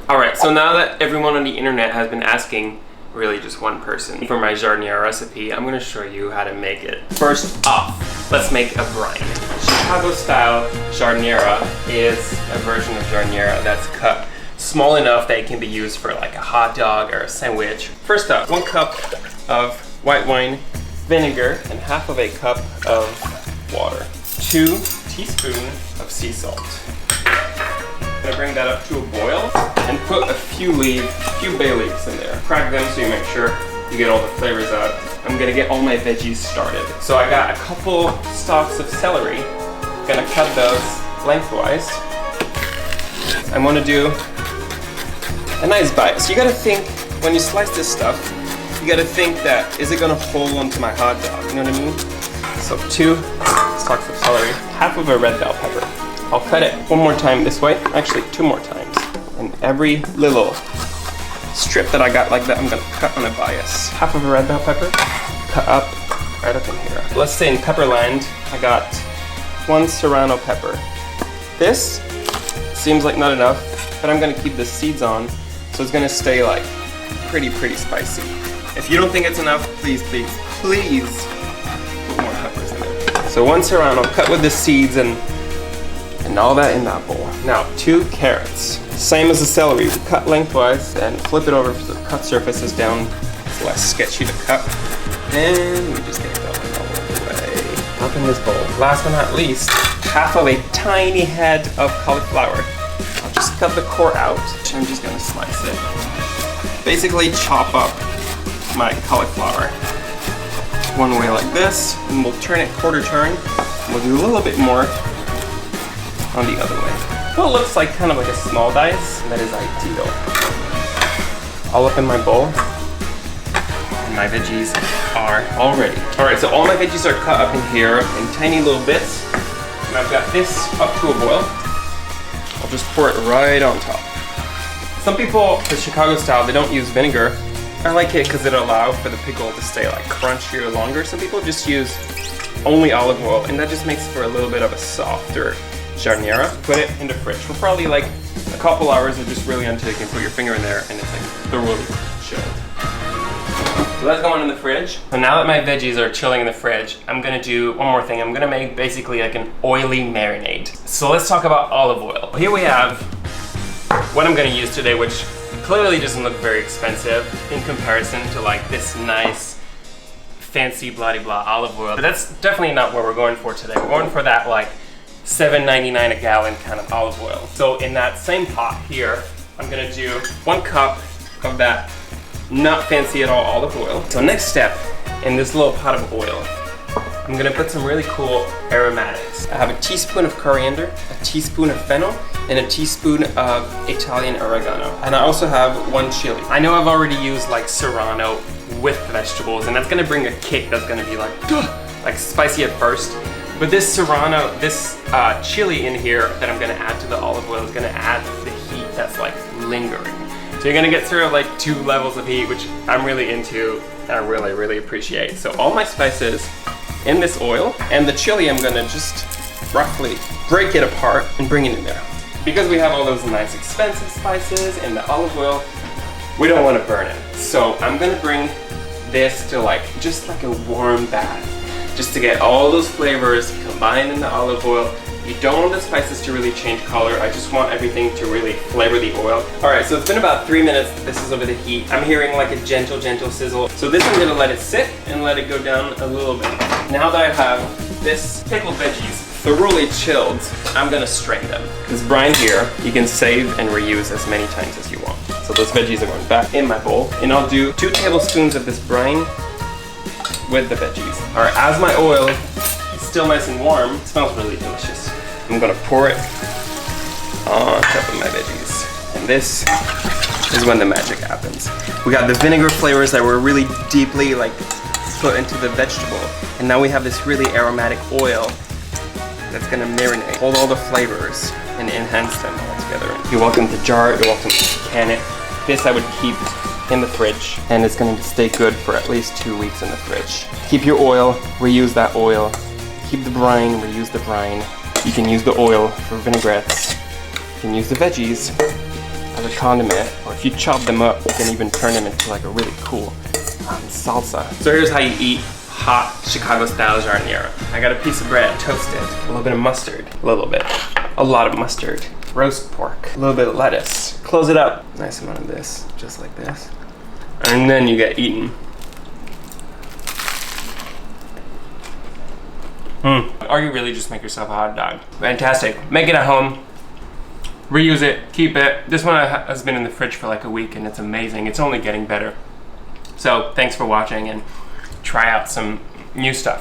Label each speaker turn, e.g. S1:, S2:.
S1: Alright, so now that everyone on the internet has been asking, really just one person, for my giardiniera recipe, I'm gonna show you how to make it. First off, let's make a brine. Chicago style giardiniera is a version of giardiniera that's cut small enough that it can be used for like a hot dog or a sandwich. First up, 1 cup of white wine vinegar and half of a cup of water. 2 teaspoons of sea salt. I'm gonna bring that up to a boil and put a few bay leaves in there. Crack them so you make sure you get all the flavors out. I'm gonna get all my veggies started. So I got a couple stalks of celery. I'm gonna cut those lengthwise. I'm gonna do a nice bite. So you gotta think, when you slice this stuff, you gotta think that, is it gonna hold onto my hot dog? You know what I mean? So 2 stalks of celery, half of a red bell pepper. I'll cut it one more time this way, actually 2 more times. And every little strip that I got like that, I'm gonna cut on a bias. Half of a red bell pepper, cut up, right up in here. Let's say in Pepperland, I got 1 serrano pepper. This seems like not enough, but I'm gonna keep the seeds on, so it's gonna stay like pretty spicy. If you don't think it's enough, please put more peppers in there. So 1 serrano, cut with the seeds and all that in that bowl. Now 2 carrots, same as the celery. We cut lengthwise and flip it over so the cut surface is down. It's less sketchy to cut. And we just get that all the way up in this bowl. Last but not least, half of a tiny head of cauliflower. I'll just cut the core out. I'm just gonna slice it. Basically chop up my cauliflower one way like this, and we'll turn it quarter turn. We'll do a little bit more on the other way. What looks like kind of like a small dice, that is ideal. All up in my bowl. And my veggies are all ready. Alright, so all my veggies are cut up in here in tiny little bits. And I've got this up to a boil. I'll just pour it right on top. Some people, for Chicago style, they don't use vinegar. I like it because it allows for the pickle to stay like crunchier longer. Some people just use only olive oil, and that just makes for a little bit of a softer giardiniera. Put it in the fridge for probably like a couple hours, or just really until you can put your finger in there and it's like thoroughly chilled. So that's going in the fridge. So now that my veggies are chilling in the fridge, I'm gonna do one more thing. I'm gonna make basically like an oily marinade. So let's talk about olive oil. Here we have what I'm gonna use today, which clearly doesn't look very expensive in comparison to like this nice fancy blah olive oil. But that's definitely not what we're going for today. We're going for that like $7.99 a gallon kind of olive oil. So in that same pot here, I'm gonna do 1 cup of that not fancy at all olive oil. So next step, in this little pot of oil, I'm gonna put some really cool aromatics. I have a teaspoon of coriander, a teaspoon of fennel, and a teaspoon of Italian oregano. And I also have 1 chili. I know I've already used like serrano with vegetables, and that's gonna bring a kick that's gonna be like spicy at first. But this serrano, this chili in here that I'm gonna add to the olive oil is gonna add the heat that's like lingering. So you're gonna get sort of like 2 levels of heat, which I'm really into and I really appreciate. So all my spices in this oil, and the chili I'm gonna just roughly break it apart and bring it in there. Because we have all those nice expensive spices in the olive oil, we don't wanna burn it. So I'm gonna bring this to like, just like a warm bath, just to get all those flavors combined in the olive oil. You don't want the spices to really change color. I just want everything to really flavor the oil. All right, so it's been about 3 minutes. This is over the heat. I'm hearing like a gentle sizzle. So this I'm gonna let it sit and let it go down a little bit. Now that I have this pickled veggies thoroughly chilled, I'm gonna strain them. This brine here, you can save and reuse as many times as you want. So those veggies are going back in my bowl, and I'll do 2 tablespoons of this brine with the veggies. All right, as my oil is still nice and warm, it smells really delicious. I'm gonna pour it on top of my veggies. And this is when the magic happens. We got the vinegar flavors that were really deeply like put into the vegetable. And now we have this really aromatic oil that's gonna marinate, hold all the flavors and enhance them all together. You're welcome to jar it, you're welcome to can it. This I would keep in the fridge, and it's going to stay good for at least 2 weeks in the fridge. Keep your oil, reuse that oil. Keep the brine, reuse the brine. You can use the oil for vinaigrettes. You can use the veggies as a condiment, or if you chop them up, you can even turn them into like a really cool salsa. So here's how you eat hot Chicago-style giardiniera. I got a piece of bread, toasted, a little bit of mustard, a lot of mustard, roast pork, a little bit of lettuce. Close it up, nice amount of this, just like this. And then you get eaten. Or you really just make yourself a hot dog. Fantastic. Make it at home. Reuse it. Keep it. This one has been in the fridge for like a week and it's amazing. It's only getting better. So thanks for watching and try out some new stuff.